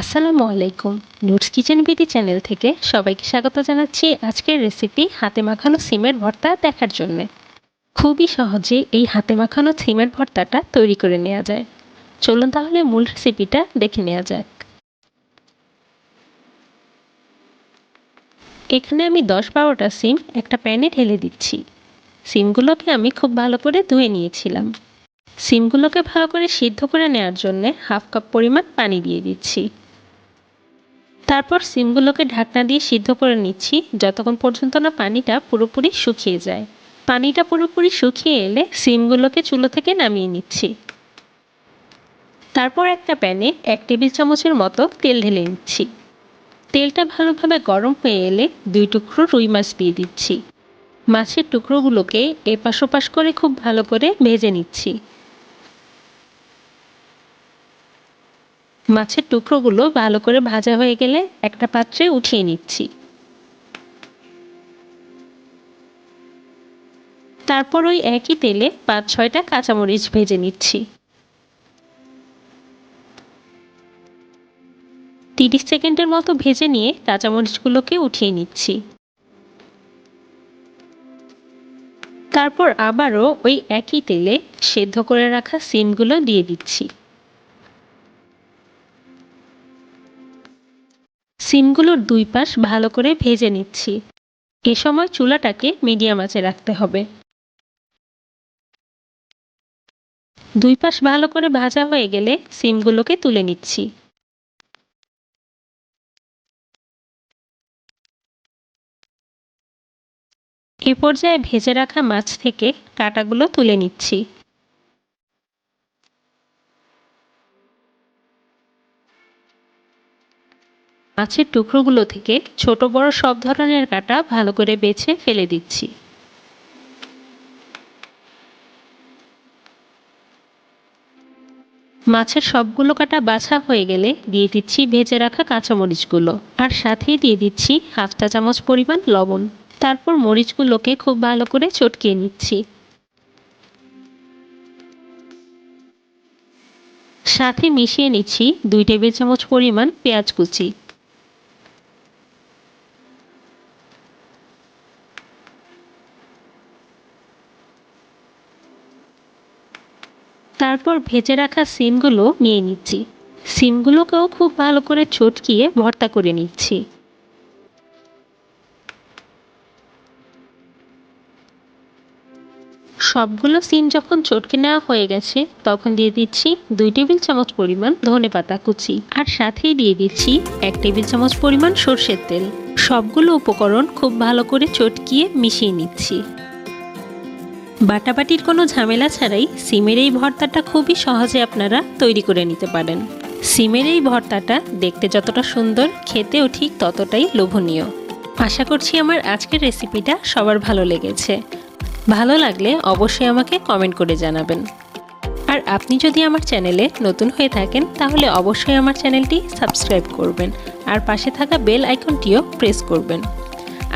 আসসালামু আলাইকুম। নুটস kitchen BD channel থেকে সবাইকে স্বাগত জানাচ্ছি আজকের রেসিপি হাতে মাখানো সিমের ভর্তা দেখার জন্য। খুবই সহজে এই হাতে মাখানো সিমের ভর্তাটা তৈরি করে নেওয়া যায়। চলুন তাহলে মূল রেসিপিটা দেখে নেওয়া যাক। এখানে আমি 10-12টা সিম একটা প্যানে ঢেলে দিচ্ছি। সিমগুলোকে আমি খুব ভালো করে ধুয়ে নিয়েছিলাম। সিমগুলোকে ভালো করে সিদ্ধ করে নেওয়ার জন্য হাফ কাপ পরিমাণ পানি দিয়ে দিচ্ছি। তারপর সিমগুলোকে ঢাকনা দিয়ে সিদ্ধ করে নিচ্ছি যতক্ষণ পর্যন্ত না পানিটা পুরোপুরি শুকিয়ে যায়। পানিটা পুরোপুরি শুকিয়ে এলে সিমগুলোকে চুলো থেকে নামিয়ে নিচ্ছি। তারপর একটা প্যানে 1 টেবিল চামচের মতো তেল ঢেলে নিচ্ছি। তেলটা ভালোভাবে গরম হয়ে এলে 2 টুকরো রুই মাছ দিয়ে দিচ্ছি। মাছের টুকরোগুলোকে এপাশ ওপাশ করে খুব ভালো করে ভেজে নিচ্ছি। মাছের টুকরোগুলো ভালো করে ভাজা হয়ে গেলে একটা পাত্রে উঠিয়ে নিচ্ছি। তারপর ওই একই তেলে 5-6টা কাঁচামরিচ ভেজে নিচ্ছি। 30 সেকেন্ডের মতো ভেজে নিয়ে কাঁচামরিচগুলোকে উঠিয়ে নিচ্ছি। তারপর আবারও ওই একই তেলে সেদ্ধ করে রাখা সিমগুলো দিয়ে দিচ্ছি। সিমগুলোর 2 পাশ ভালো করে ভেজে নিচ্ছি। এ সময় চুলাটাকে মিডিয়াম আঁচে রাখতে হবে। 2 পাশ ভালো করে ভাজা হয়ে গেলে সিমগুলোকে তুলে নিচ্ছি। এ পর্যায়ে ভেজে রাখা মাছ থেকে কাঁটাগুলো তুলে নিচ্ছি। মাছের টুকরোগুলো থেকে ছোট বড় সব ধরনের কাঁটা ভালো করে বেছে ফেলে দিচ্ছি। মাছের সবগুলো কাঁটা বাছা হয়ে গেলে দিয়ে দিচ্ছি ভেজে রাখা কাঁচামরিচগুলো, আর সাথেই দিয়ে দিচ্ছি হাফ চা চামচ পরিমাণ লবণ। তারপর মরিচগুলোকে খুব ভালো করে চটকিয়ে নিচ্ছি। সাথে মিশিয়ে নিচ্ছি 2 টেবিল চামচ পরিমাণ পেঁয়াজ কুচি। তারপর ভেজে রাখা সিমগুলো নিয়ে নিচ্ছি। সিমগুলোকেও খুব ভালো করে চটকিয়ে ভর্তা করে নিচ্ছি। সবগুলো সিম যখন চটকে নেওয়া হয়ে গেছে তখন দিয়ে দিচ্ছি 2 টেবিল চামচ পরিমাণ ধনেপাতা কুচি, আর সাথেই দিয়ে দিচ্ছি 1 টেবিল চামচ পরিমাণ সরষের তেল। সবগুলো উপকরণ খুব ভালো করে চটকিয়ে মিশিয়ে নিচ্ছি। বাটাবাটির কোনো ঝামেলা ছাড়াই সিমের এই ভর্তাটা খুবই সহজে আপনারা তৈরি করে নিতে পারেন। সিমের এই ভর্তাটা দেখতে যতটা সুন্দর, খেতেও ঠিক ততটাই লোভনীয়। আশা করছি আমার আজকের রেসিপিটা সবার ভালো লেগেছে। ভালো লাগলে অবশ্যই আমাকে কমেন্ট করে জানাবেন। আর আপনি যদি আমার চ্যানেলে নতুন হয়ে থাকেন তাহলে অবশ্যই আমার চ্যানেলটি সাবস্ক্রাইব করবেন, আর পাশে থাকা বেল আইকনটিও প্রেস করবেন।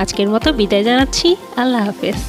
আজকের মতো বিদায় জানাচ্ছি। আল্লাহ হাফেজ।